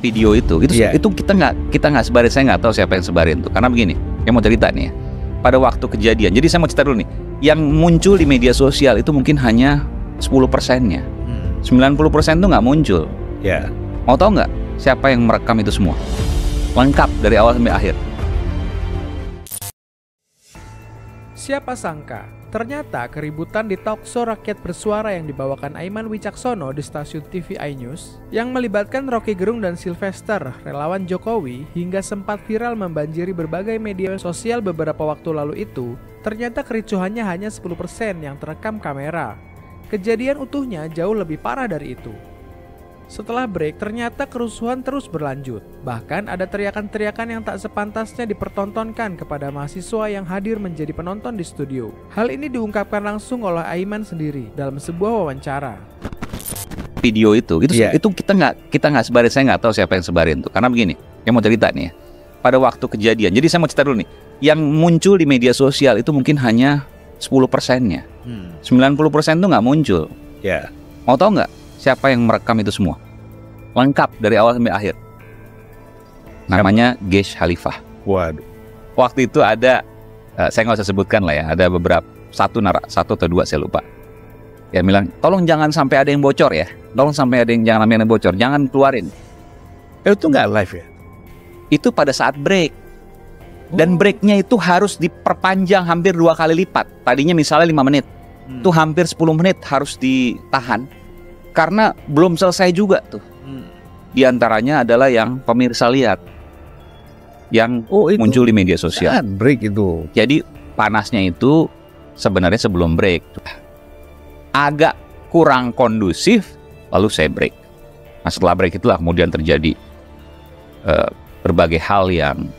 Video itu kita nggak sebarin, saya nggak tahu siapa yang sebarin tuh. Karena begini, yang mau cerita nih ya, pada waktu kejadian, jadi saya mau cerita dulu nih, yang muncul di media sosial itu mungkin hanya 10%-nya, 90% tuh nggak muncul. Ya. Mau tahu nggak siapa yang merekam itu semua? Lengkap dari awal sampai akhir. Siapa sangka, ternyata keributan di talkshow rakyat bersuara yang dibawakan Aiman Wicaksono di stasiun TV iNews yang melibatkan Rocky Gerung dan Sylvester, relawan Jokowi, hingga sempat viral membanjiri berbagai media sosial beberapa waktu lalu itu, ternyata kericuhannya hanya 10% yang terekam kamera. Kejadian utuhnya jauh lebih parah dari itu. Setelah break, ternyata kerusuhan terus berlanjut. Bahkan ada teriakan-teriakan yang tak sepantasnya dipertontonkan kepada mahasiswa yang hadir menjadi penonton di studio. Hal ini diungkapkan langsung oleh Aiman sendiri dalam sebuah wawancara. Video itu kita nggak sebarin, saya nggak tahu siapa yang sebarin tuh. Karena begini, yang mau cerita nih ya, pada waktu kejadian, jadi saya mau cerita dulu nih, yang muncul di media sosial itu mungkin hanya 10%-nya, 90% tuh nggak muncul. Ya. Mau tahu nggak siapa yang merekam itu semua? Lengkap dari awal sampai akhir. Namanya Gesh Khalifah. Waduh. Waktu itu ada, saya nggak usah sebutkan lah ya, ada beberapa, satu atau dua saya lupa. Ya bilang, tolong jangan sampai ada yang bocor ya. Tolong sampai jangan ada yang bocor, jangan keluarin. Itu nggak live ya? Itu pada saat break. Dan breaknya itu harus diperpanjang hampir 2 kali lipat. Tadinya misalnya 5 menit. Itu hampir 10 menit harus ditahan. Karena belum selesai juga tuh. Di antaranya adalah yang pemirsa lihat, yang muncul di media sosial. Break itu. Jadi panasnya itu sebenarnya sebelum break. Agak kurang kondusif, lalu saya break. Nah setelah break itulah kemudian terjadi berbagai hal yang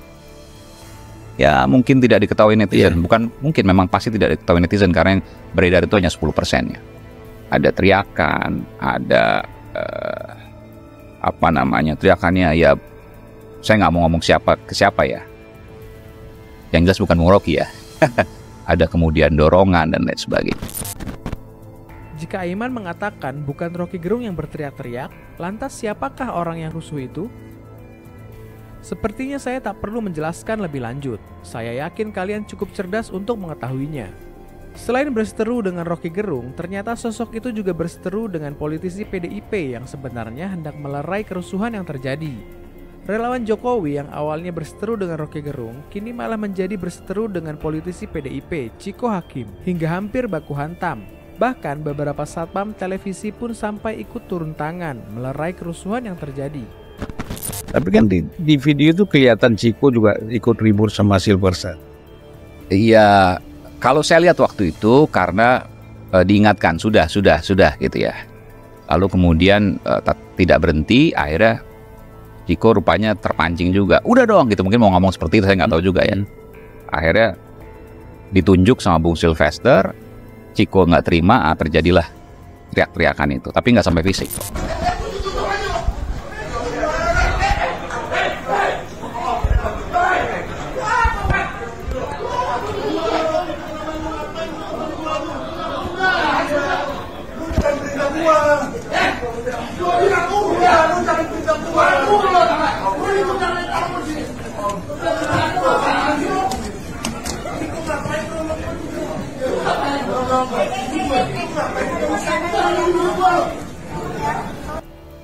ya mungkin tidak diketahui netizen. Bukan mungkin, memang pasti tidak diketahui netizen karena yang beredar itu hanya 10%-nya. Ada teriakan, ada teriakannya ya, saya nggak mau ngomong ke siapa ya. Yang jelas bukan Bung Rocky ya. Ada kemudian dorongan dan lain sebagainya. Jika Aiman mengatakan bukan Rocky Gerung yang berteriak-teriak, lantas siapakah orang yang rusuh itu? Sepertinya saya tak perlu menjelaskan lebih lanjut. Saya yakin kalian cukup cerdas untuk mengetahuinya. Selain berseteru dengan Rocky Gerung, ternyata sosok itu juga berseteru dengan politisi PDIP yang sebenarnya hendak melerai kerusuhan yang terjadi. Relawan Jokowi yang awalnya berseteru dengan Rocky Gerung, kini malah menjadi berseteru dengan politisi PDIP, Ciko Hakim, hingga hampir baku hantam. Bahkan beberapa satpam televisi pun sampai ikut turun tangan melerai kerusuhan yang terjadi. Tapi kan di video itu kelihatan Ciko juga ikut ribut sama Sylvester. Iya. Kalau saya lihat waktu itu karena diingatkan sudah gitu ya. Lalu kemudian tidak berhenti, akhirnya Ciko rupanya terpancing juga. Udah dong gitu, mungkin mau ngomong seperti itu, saya nggak tahu juga ya. Akhirnya ditunjuk sama Bung Sylvester, Ciko nggak terima, terjadilah teriak-teriakan itu. Tapi nggak sampai fisik.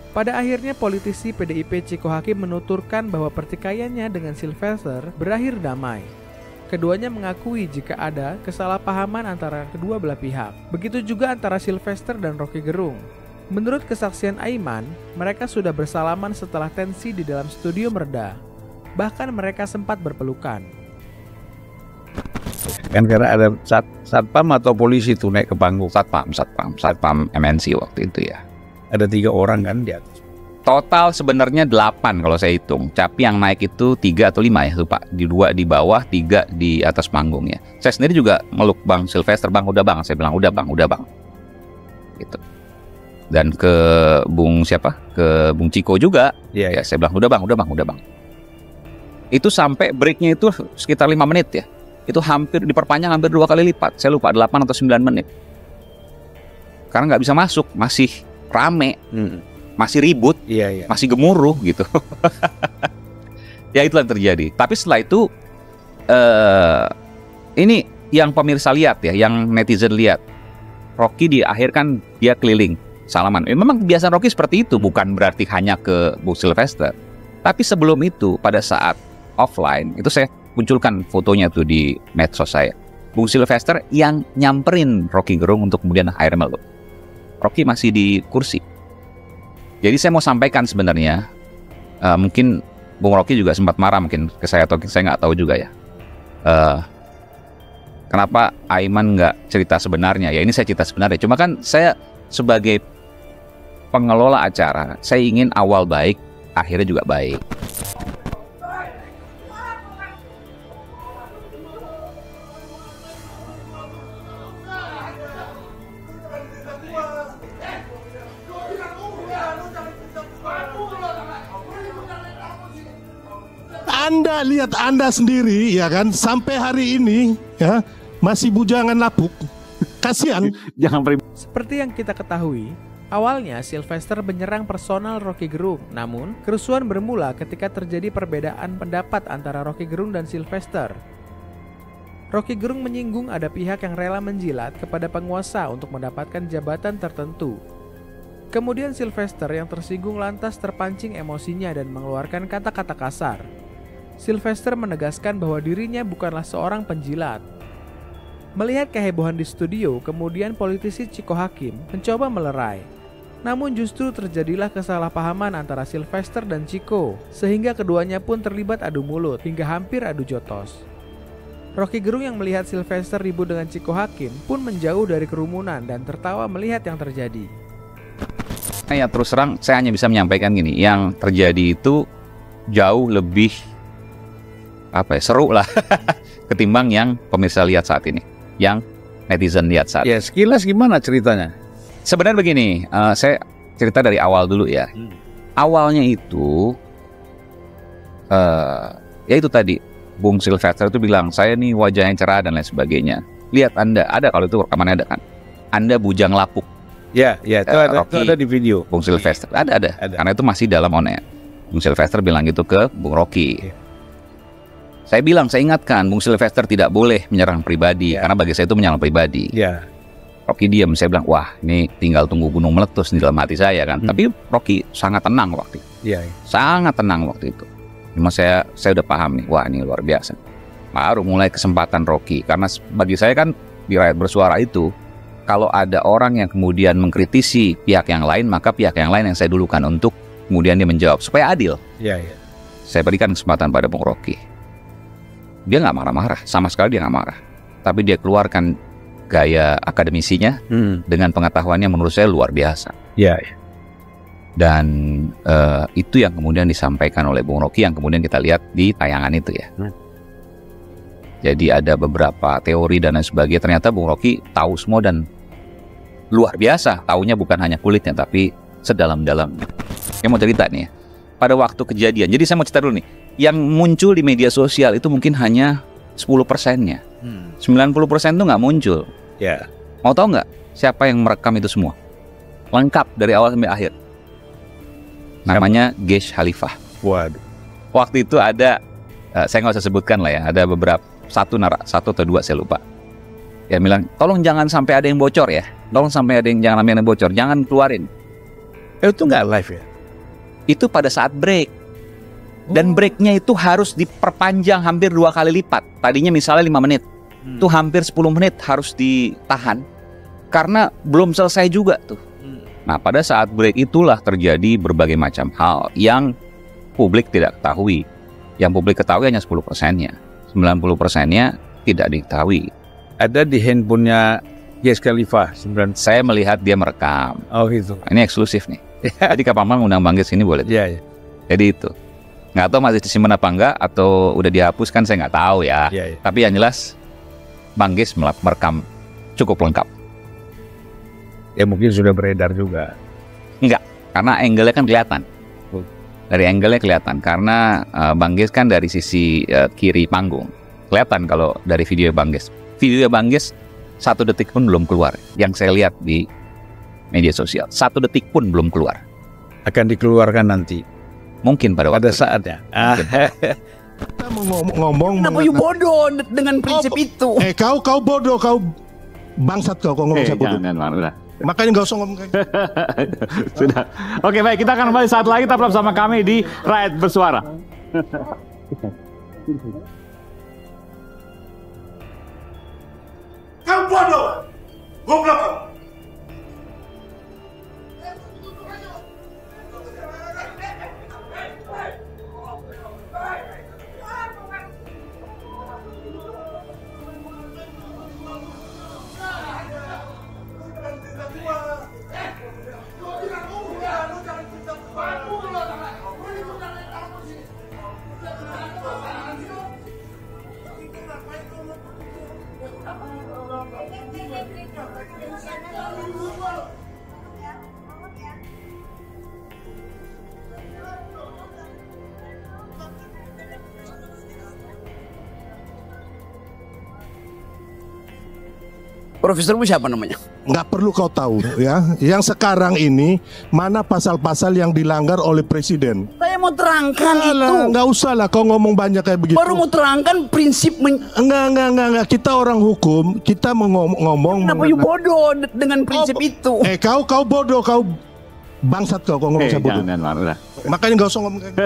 Pada akhirnya politisi PDIP Ciko Hakim menuturkan bahwa pertikaiannya dengan Sylvester berakhir damai. Keduanya mengakui jika ada kesalahpahaman antara kedua belah pihak. Begitu juga antara Sylvester dan Rocky Gerung. Menurut kesaksian Aiman, mereka sudah bersalaman setelah tensi di dalam studio mereda. Bahkan mereka sempat berpelukan. Kan karena ada satpam atau polisi tuh naik ke panggung. Satpam MNC waktu itu ya. Ada 3 orang kan di atas. Total sebenarnya 8 kalau saya hitung. Tapi yang naik itu 3 atau 5 ya, lupa. 2 di bawah, 3 di atas panggung ya. Saya sendiri juga meluk Bang Sylvester, Bang udah Bang. Saya bilang udah Bang. Gitu. Dan ke Bung siapa? Ke Bung Ciko juga. Ya, saya bilang udah Bang. Itu sampai breaknya itu sekitar 5 menit ya. Itu hampir diperpanjang hampir 2 kali lipat. Saya lupa 8 atau 9 menit. karena nggak bisa masuk, masih rame, masih ribut, masih gemuruh gitu. Ya itulah yang terjadi. Tapi setelah itu ini yang pemirsa lihat ya, yang netizen lihat, Rocky di akhir kan dia keliling salaman. Memang kebiasaan Rocky seperti itu, bukan berarti hanya ke Bung Sylvester. Tapi sebelum itu, pada saat offline, itu saya munculkan fotonya tuh di medsos saya. Bung Sylvester yang nyamperin Rocky Gerung untuk kemudian akhirnya meluk. Rocky masih di kursi. Jadi saya mau sampaikan sebenarnya, mungkin Bung Rocky juga sempat marah mungkin ke saya, atau saya nggak tahu juga ya. Kenapa Aiman nggak cerita sebenarnya? Ya ini saya cerita sebenarnya. Cuma kan saya sebagai pengelola acara, saya ingin awal baik, akhirnya juga baik. Anda lihat Anda sendiri ya kan, sampai hari ini ya masih bujangan lapuk. Kasihan. Seperti yang kita ketahui, awalnya Sylvester menyerang personal Rocky Gerung. Namun, kerusuhan bermula ketika terjadi perbedaan pendapat antara Rocky Gerung dan Sylvester. Rocky Gerung menyinggung ada pihak yang rela menjilat kepada penguasa untuk mendapatkan jabatan tertentu. Kemudian Sylvester yang tersinggung lantas terpancing emosinya dan mengeluarkan kata-kata kasar. Sylvester menegaskan bahwa dirinya bukanlah seorang penjilat. Melihat kehebohan di studio, kemudian politisi Chico Hakim mencoba melerai. Namun justru terjadilah kesalahpahaman antara Sylvester dan Chico, sehingga keduanya pun terlibat adu mulut hingga hampir adu jotos. Rocky Gerung yang melihat Sylvester ribut dengan Chico Hakim pun menjauh dari kerumunan dan tertawa melihat yang terjadi. Ya terus terang saya hanya bisa menyampaikan gini, yang terjadi itu jauh lebih seru lah ketimbang yang pemirsa lihat saat ini, yang netizen lihat saat ini. Ya sekilas gimana ceritanya? Sebenarnya begini, saya cerita dari awal dulu ya. Awalnya itu, ya itu tadi, Bung Sylvester itu bilang, saya nih wajah yang cerah dan lain sebagainya. Lihat Anda, ada kalau itu rekamannya ada kan? Anda bujang lapuk. Ya itu ada di video. Bung Sylvester, ada. Karena itu masih dalam on air. Bung Sylvester bilang gitu ke Bung Rocky. Saya bilang, saya ingatkan, Bung Sylvester tidak boleh menyerang pribadi, karena bagi saya itu menyerang pribadi. Rocky diam, saya bilang, wah ini tinggal tunggu gunung meletus di dalam hati saya kan. Tapi Rocky sangat tenang waktu itu. Sangat tenang waktu itu. Cuma saya udah paham nih, wah ini luar biasa. Baru mulai kesempatan Rocky, karena bagi saya kan di Rakyat Bersuara itu, kalau ada orang yang kemudian mengkritisi pihak yang lain, maka pihak yang lain yang saya dulukan untuk kemudian dia menjawab supaya adil. Saya berikan kesempatan pada Bung Rocky. Dia nggak marah-marah, sama sekali dia nggak marah. Tapi dia keluarkan gaya akademisinya dengan pengetahuannya menurut saya luar biasa. Dan itu yang kemudian disampaikan oleh Bung Rocky yang kemudian kita lihat di tayangan itu ya. Jadi ada beberapa teori dan lain sebagainya. Ternyata Bung Rocky tahu semua dan luar biasa. Taunya bukan hanya kulitnya tapi sedalam-dalamnya. Saya mau cerita nih ya. Pada waktu kejadian, jadi saya mau cerita dulu nih. Yang muncul di media sosial itu mungkin hanya 10%-nya. 90% itu nggak muncul. Mau tahu nggak siapa yang merekam itu semua? Lengkap dari awal sampai akhir. Namanya Gesh Khalifah. Waduh. Waktu itu ada, saya nggak usah sebutkan lah ya, ada beberapa, satu atau dua saya lupa. Ya bilang, tolong jangan sampai ada yang bocor ya. Tolong sampai ada yang jangan sampai ada yang bocor, jangan keluarin. Itu nggak live ya? Itu pada saat break. Dan breaknya itu harus diperpanjang hampir 2 kali lipat. Tadinya misalnya 5 menit, itu hampir 10 menit harus ditahan. Karena belum selesai juga tuh. Nah pada saat break itulah terjadi berbagai macam hal yang publik tidak ketahui. Yang publik ketahui hanya 10%-nya. 90%-nya tidak diketahui. Ada di handphonenya Gesh Khalifah. Saya melihat dia merekam. Oh gitu. Ini eksklusif nih. Jadi kapan-kapan undang Bang Gesh ini boleh. Jadi itu. Nggak tahu masih disimpan apa enggak atau udah dihapus kan saya nggak tahu ya. Tapi yang jelas Bang Gesh merekam cukup lengkap. Ya mungkin sudah beredar juga. Enggak, karena angle-nya kan kelihatan. Dari angle-nya kelihatan karena Bang Gesh kan dari sisi kiri panggung. Kelihatan kalau dari video Bang Gesh. Video Bang Gesh 1 detik pun belum keluar yang saya lihat di media sosial. 1 detik pun belum keluar. Akan dikeluarkan nanti. Mungkin pada Pada waktu saatnya. Kita ngomong Kenapa you bodoh dengan prinsip itu? kau bodoh, kau bangsat kau ngomong saya bodoh. Jangan, udah. Makanya nggak usah ngomong kayak gitu. Sudah. Oke, baik, kita akan kembali saat lagi, tetap bersama kami di Rakyat Bersuara. Kau bodoh, goblok. Profesormu siapa namanya? Nggak perlu kau tahu ya. Yang sekarang ini mana pasal-pasal yang dilanggar oleh presiden. Saya mau terangkan itu. Nggak usah lah kau ngomong banyak kayak begitu. Baru mau terangkan prinsip. Enggak. Kita orang hukum, kita ngomong. Kenapa you bodoh dengan prinsip itu? Kau bodoh, kau bangsat kau ngomong saya bodoh. Jangan, udah. Makanya nggak usah ngomong kayak gitu.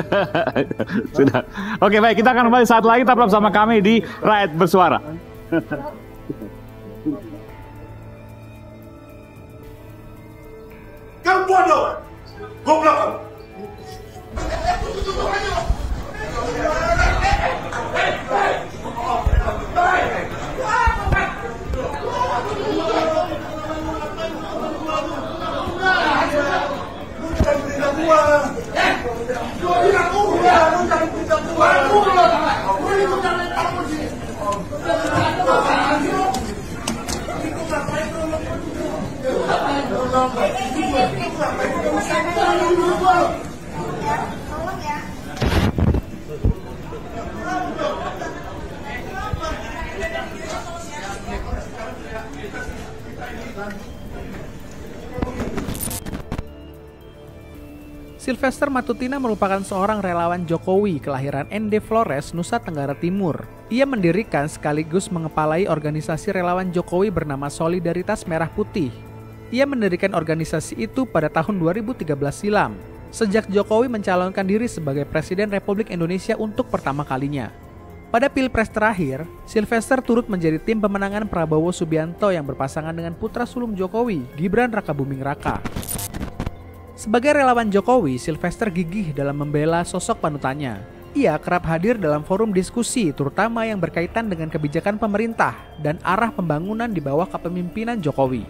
Sudah. Oke, baik, kita akan kembali saat lagi, tetap bersama kami di Rakyat Bersuara. Kau bodoh, goblok. Sylvester Matutina merupakan seorang relawan Jokowi kelahiran ND Flores, Nusa Tenggara Timur. Ia mendirikan sekaligus mengepalai organisasi relawan Jokowi bernama Solidaritas Merah Putih. Ia mendirikan organisasi itu pada tahun 2013 silam, sejak Jokowi mencalonkan diri sebagai Presiden Republik Indonesia untuk pertama kalinya. Pada Pilpres terakhir, Sylvester turut menjadi tim pemenangan Prabowo Subianto yang berpasangan dengan putra sulung Jokowi, Gibran Rakabuming Raka. Sebagai relawan Jokowi, Sylvester gigih dalam membela sosok panutannya. Ia kerap hadir dalam forum diskusi, terutama yang berkaitan dengan kebijakan pemerintah dan arah pembangunan di bawah kepemimpinan Jokowi.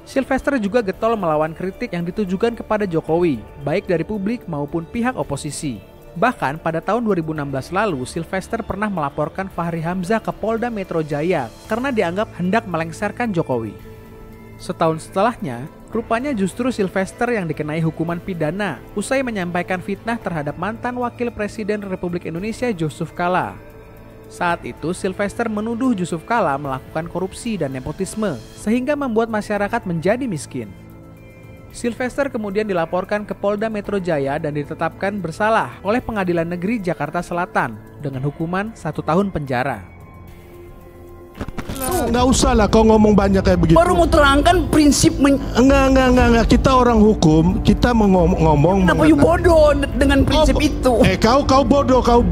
Sylvester juga getol melawan kritik yang ditujukan kepada Jokowi, baik dari publik maupun pihak oposisi. Bahkan pada tahun 2016 lalu, Sylvester pernah melaporkan Fahri Hamzah ke Polda Metro Jaya karena dianggap hendak melengsarkan Jokowi. Setahun setelahnya, rupanya justru Sylvester yang dikenai hukuman pidana usai menyampaikan fitnah terhadap mantan Wakil Presiden Republik Indonesia Jusuf Kalla. Saat itu, Sylvester menuduh Jusuf Kalla melakukan korupsi dan nepotisme sehingga membuat masyarakat menjadi miskin. Sylvester kemudian dilaporkan ke Polda Metro Jaya dan ditetapkan bersalah oleh Pengadilan Negeri Jakarta Selatan dengan hukuman 1 tahun penjara. Nggak usah lah kau ngomong banyak kayak begitu. Baru mau terangkan prinsip. Enggak. Kita orang hukum, kita ngomong. Kenapa you bodoh dengan prinsip itu? Kau bodoh, kau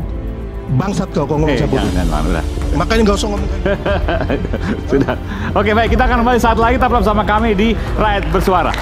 bangsat kau ngomong saya bodoh. Jangan, udah. Makanya nggak usah ngomong kayak gitu. Sudah. Oke, baik, kita akan kembali saat lagi, tetap bersama kami di Rakyat Bersuara.